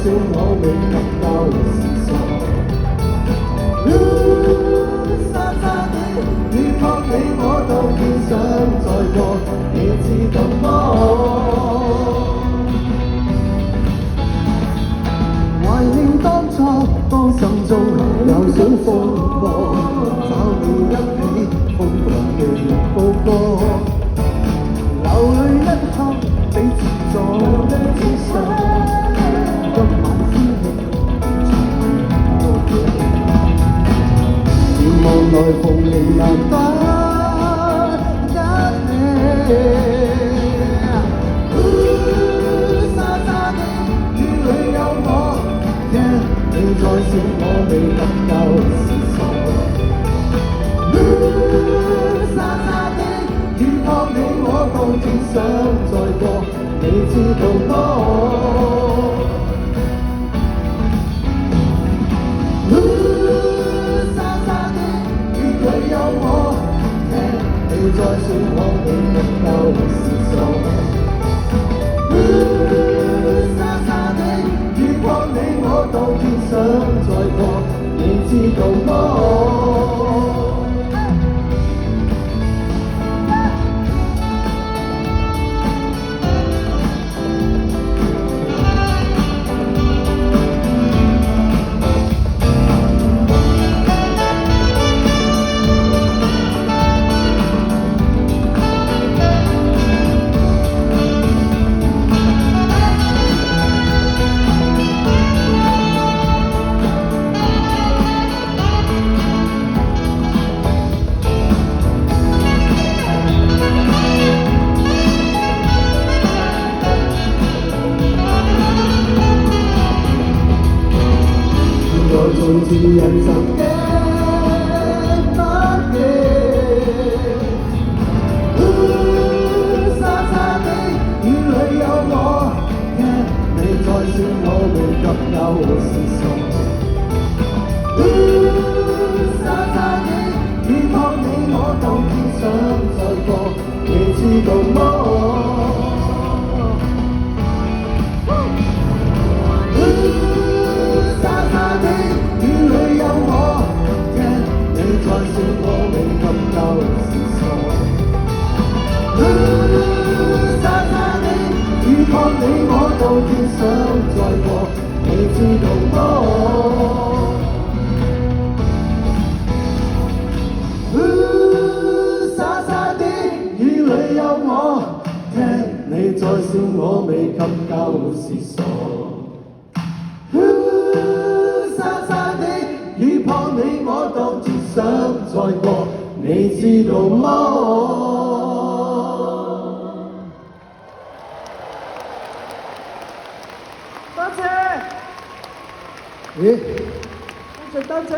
算我未及舊時傻。沙沙的雨撲你，我當然想再過，你知道麼？懷念當初，當心中有想風波，找你一起瘋狂地報歌，流淚一刻，彼此坐的只想今晚天氣願望來逢迎難得一起。沙沙的雨裏有我，你再笑我未及舊時傻。沙沙的雨撲你，我當只想再過，你知道麼？沙沙的雨裏有我，你再笑我未及舊時傻。沙沙的雨撲你，我當然想再過，你知道麼？從前人曾經不記，沙沙的雨裏有我，你再笑我未及舊時傻。沙沙的雨撲你，我當然想再過，你知道麼？再笑我未及舊時傻。沙沙的雨撲你，我當然想再過，你知道麼？沙沙的雨裏有我，你再笑我未及舊時傻。沙沙的雨撲你，我當然想再過，你知道麼？多謝，多謝。